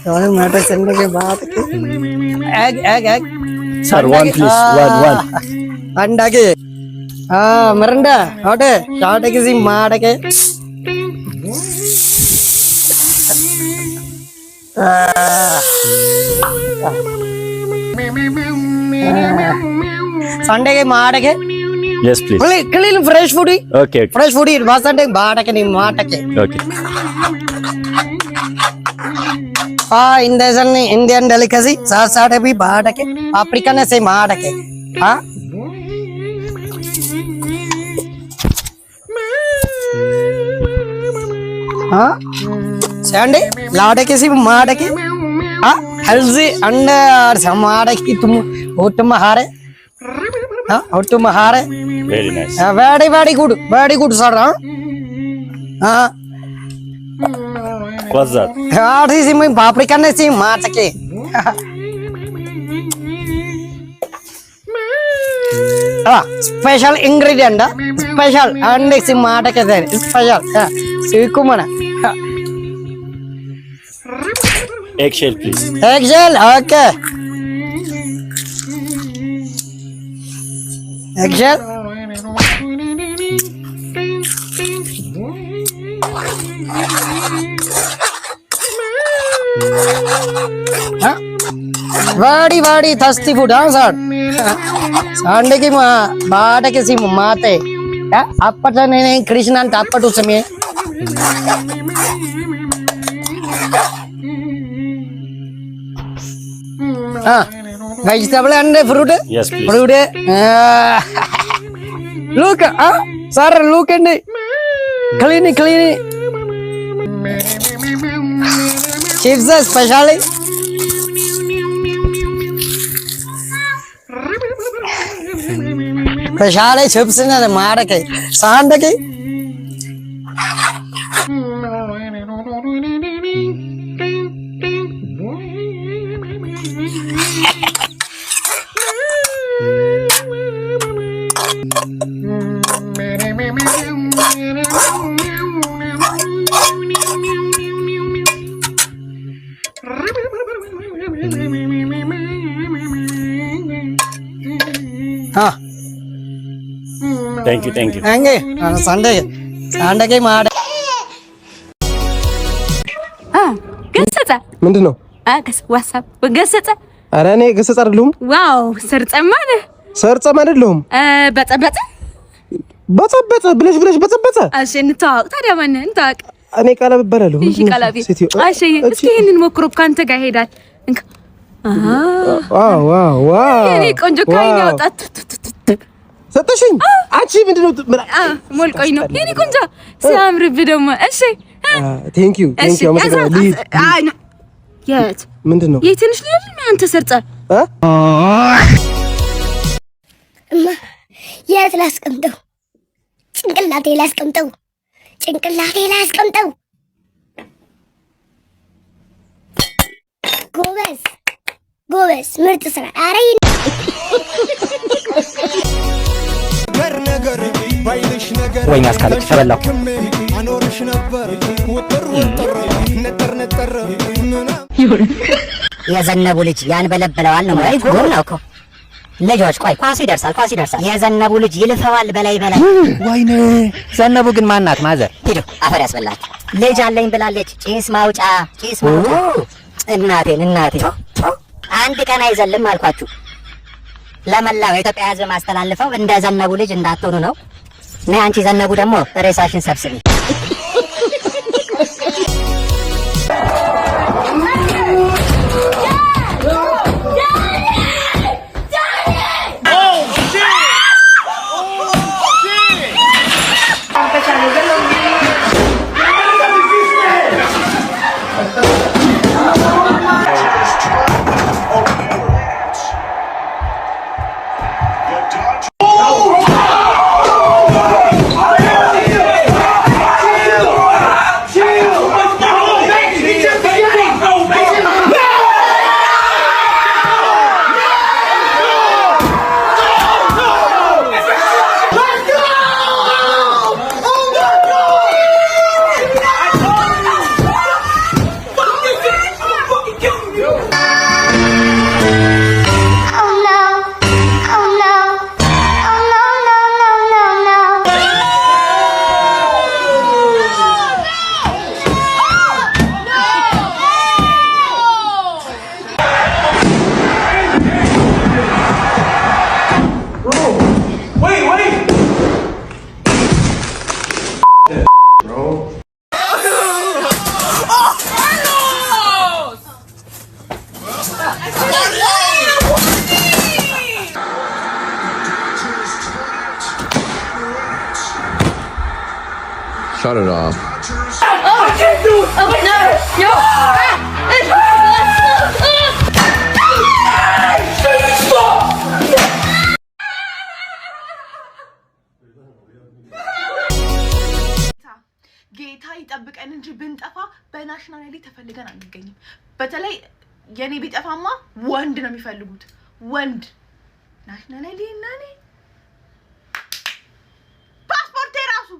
टमाटर चलने के बाद egg Sir, one please. One. अंडा के मरंडा हटे चाटे किसी मार के संडे के मार के Yes, please. Clean fresh food Okay. Fresh food बस संडे बाड़ के नहीं मार के Okay. इंडियन डेलिकेसी साथ साथ भी बाड़ के अफ्रीका ने से मार के संडे लाड़ के सी मार के हेल्दी अंडे और समार की तुम हारे Very nice. very good sir What's that? सी मैं पापड़ी करने से मार सके स्पेशल इंग्रेडिएंट स्पेशल अंडे से मार के स्पेशल सीखो मना Eggshell, please. Exhale okay exhale वाड़ी थस्ती फूड सर संडे की बाड़ के सी माते अप्पट नहीं कृष्ण अंत अप्पट उसमें vegetable and fruit. Yes, please. Fruit. Look, sir, look and clean. Chips specially. Specially chips in the market. Sandaki. Thank you. Sunday के मार ገሰጸ ምንድን ነው? ዋትስአፕ ገሰጸ። ኧረ እኔ ገሰጸ አይደለሁም። ዋው ሰርጸማ ነህ። ሰርጸማ አይደለሁም። በጸበጸ ብለሽ በጸበጸ። እሺ እንተዋወቅ ታዲያ። ማነህ? እንተዋወቅ። እኔ ቀለብ እባላለሁ። እሺ ቀለብ። እሺ እስኪ ይሄንን ሞክሮ ካንተ ጋር ይሄዳል። እንካ ዋው የኔ ቆንጆ ካይን ያወጣት ሰጠሽኝ። አንቺ ምንድነው? ሞልቆኝ ነው የኔ ቆንጆ ሲያምርብህ ደግሞ። እሺ ቴንክ ዩ አመሰግናለሁ። የት ምንድን ነው? የትንሽ ልጅ አንተ ሰርጸ የት ላስቀምጠው? ጭንቅላቴ ላስቀምጠው። ጎበዝ ምርጥ ስራ። አረ ወይኔ አስካለች ተበላው። የዘነቡ ልጅ ያንበለበለዋል ነው ማለት ጉድ ነው እኮ። ልጆች ቆይ ኳሱ ይደርሳል። የዘነቡ ልጅ ይልፈዋል በላይ። ወይኔ ዘነቡ ግን ማናት? ማዘር ሂዱ አፈር ያስበላችሁ። ልጅ አለኝ ብላለች። ጭስ ማውጫ እናቴ አንድ ቀን አይዘልም አልኳችሁ። ለመላው የኢትዮጵያ ሕዝብ ማስተላልፈው እንደ ዘነቡ ልጅ እንዳትሆኑ ነው። ነይ አንቺ ዘነቡ ደግሞ ሬሳሽን ሰብስቢ። Shut it off. ጌታ ይጠብቀን እንጂ ብንጠፋ በናሽናሊቲ ተፈልገን አንገኝም። በተለይ የኔ ቢጠፋማ ወንድ ነው የሚፈልጉት ወንድ ናሽናሊቲ እና እኔ ፓስፖርት ራሱ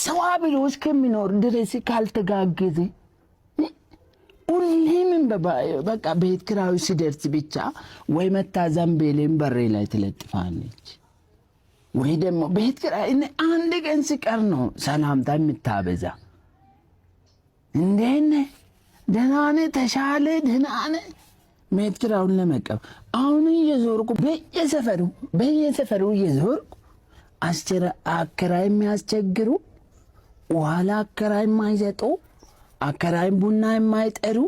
ሰው አብሎ እስከሚኖር ድረስ ካልተጋገዘ ሁሌም በቃ ቤት ኪራዩ ሲደርስ ብቻ ወይ መታ ዘንቤልን በሬ ላይ ትለጥፋለች ወይ ደግሞ ቤት ኪራይ አንድ ቀን ሲቀር ነው ሰላምታ የምታበዛ። እንደነ ደህና ተሻለ ደህና ቤት ኪራዩን ለመቀበል አሁን እየዞርኩ በየሰፈሩ እየዞርኩ አከራይ የሚያስቸግሩ ዋላ አከራይ የማይሰጡ አከራይ ቡና የማይጠሩ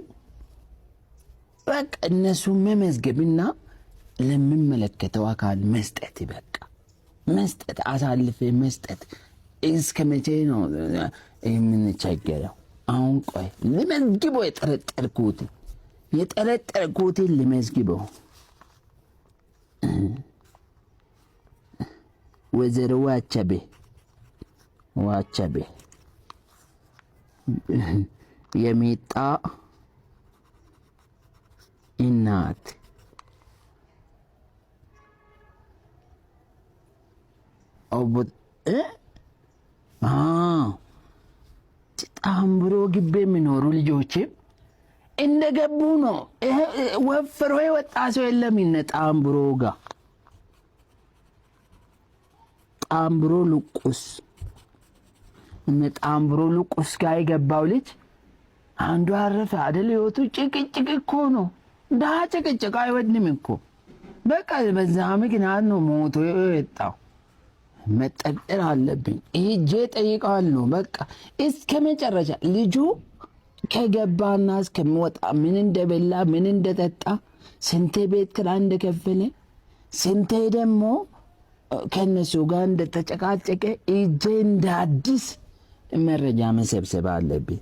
በቃ እነሱ መመዝገብና ለሚመለከተው አካል መስጠት በቃ መስጠት አሳልፈ መስጠት እስከ መቼ ነው የምንቸገረው? አሁን ቆይ ለመዝግበው የጠረጠርኩትን ለመዝግበው ወይዘሮ ዋቸቤ የሚጣ እናት ጣምብሮ ግቤ የሚኖሩ ልጆችም እንደገቡ ነው። ወፍሮ የወጣ ሰው የለም። ጣምብሮ ጋር ጣምብሮ ሉቁስ ጋር የገባው ልጅ አንዱ አረፈ አይደል? ህይወቱ ጭቅጭቅ እኮ ነው። ዳ ጭቅጭቅ አይወድም እኮ በቃ በዛ ምክንያት ነው ሞቶ የወጣው። መጠርጠር አለብኝ። ሄጄ ጠይቃለሁ። በቃ እስከ መጨረሻ ልጁ ከገባና እስከሚወጣ ምን እንደበላ ምን እንደጠጣ ስንቴ ቤት ኪራይ እንደከፈለ ስንቴ ደግሞ ከነሱ ጋር እንደተጨቃጨቀ ሄጄ እንደ አዲስ መረጃ መሰብሰብ አለብኝ።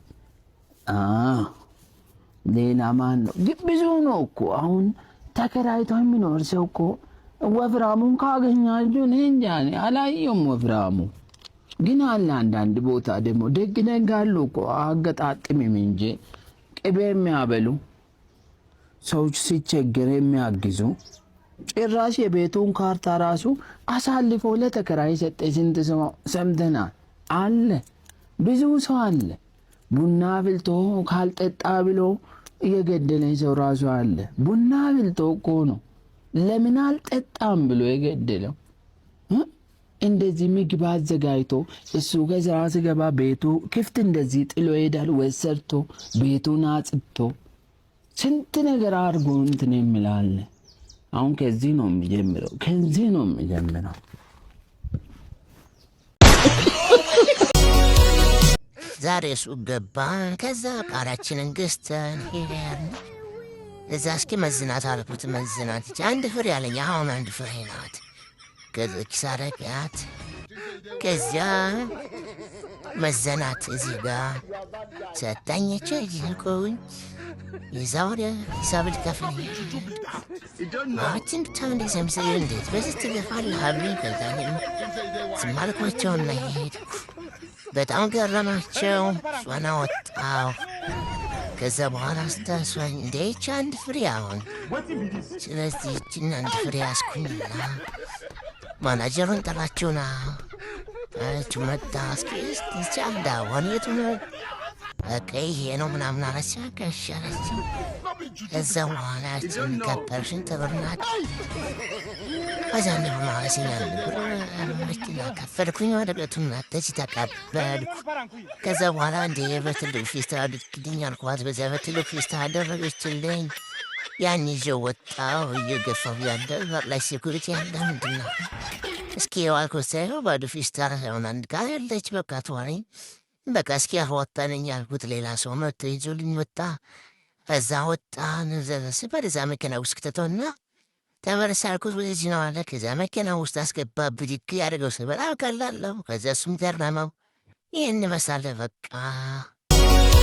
ሌላ ማን ነው? ብዙ ነው እኮ አሁን ተከራይቶ የሚኖር ሰው እኮ ወፍራሙን ካገኛችሁ እኔ እንጃ አላየሁም። ወፍራሙ ግን አለ አንዳንድ ቦታ ደግሞ ደግ አሉ እኮ አገጣጥምም እንጂ ቅቤ የሚያበሉ ሰዎች ሲቸገር የሚያግዙ ጭራሽ የቤቱን ካርታ ራሱ አሳልፎ ለተከራይ ሰጠ። ስንት ሰው ሰምተናል። አለ ብዙ ሰው አለ። ቡና ፍልቶ ካልጠጣ ብሎ የገደለ ሰው ራሱ አለ። ቡና ፍልቶ እኮ ነው ለምን አልጠጣም ብሎ የገደለው። እንደዚህ ምግብ አዘጋጅቶ እሱ ከስራ ሲገባ ቤቱ ክፍት እንደዚህ ጥሎ ይሄዳል። ወሰርቶ ቤቱን አጽድቶ ስንት ነገር አድርጎ እንትን የሚላል። አሁን ከዚህ ነው የሚጀምረው። ዛሬ ሱቅ ገባን። ከዛ ቃላችንን ገዝተን ሄደን እዛ እስኪ መዝናት አልኩት። መዝናት አንድ ፍሬ አለኝ። አሁን አንድ ፍሬ ናት። ከዚች ሳረቂያት ከዚያ መዘናት እዚህ ጋር ሰጣኘች። ይልኩኝ የዛሬ ሂሳብ ልከፍል አችን ብቻ እንደሰምሰል እንዴት በዚህ ትገፋለህ አሉኝ። ከዛ ስማልኳቸውና ሄድኩ። በጣም ገረማቸው። ሷና ወጣሁ። ከዛ በኋላ ስታሷኝ እንደይች አንድ ፍሬ አሁን ስለዚህ ይችን አንድ ፍሬ ያስኩኝና ማናጀሩን ጠራችውና አለችው። መጣ። እስኪ አንዳ ዋንየቱ ነው በቃ ይሄ ነው ምናምን አለች። እሺ አለችው። ከዛ በኋላ ከበርሽን ተበርናት አዛን ማለሲኛ መኪና ከፈልኩኝ ወረቀቱን አተች ተቀበልኩ። ከዛ በኋላ እንደ በትልቅ ፊስታ አድርግልኝ አልኳት። በዛ በትልቅ ፊስታ አደረገችልኝ። ያን ይዤው ወጣሁ። እየገፋሁ ያለ ላይ ሴኩሪቲ ያለ ምንድን ነው እስኪ የዋልኩት ሳይሆን ባዶ ፊስታ ሳይሆን አንድ ጋር ያለች በቃ ተዋለኝ። በቃ እስኪ አወጣነኝ ያልኩት ሌላ ሰው መጥቶ ይዞልኝ ወጣ። ከዛ ወጣን በዛ መኪና ውስጥ ከተተውና ተመለስ አልኩት። ወደዚህ ነው አለ። ከዛ መኪና ውስጥ አስገባ። ብድግ ያደርገው በጣም ቀላል ነው። ከዛ እሱም ገረመው። ይህን መሳለ በቃ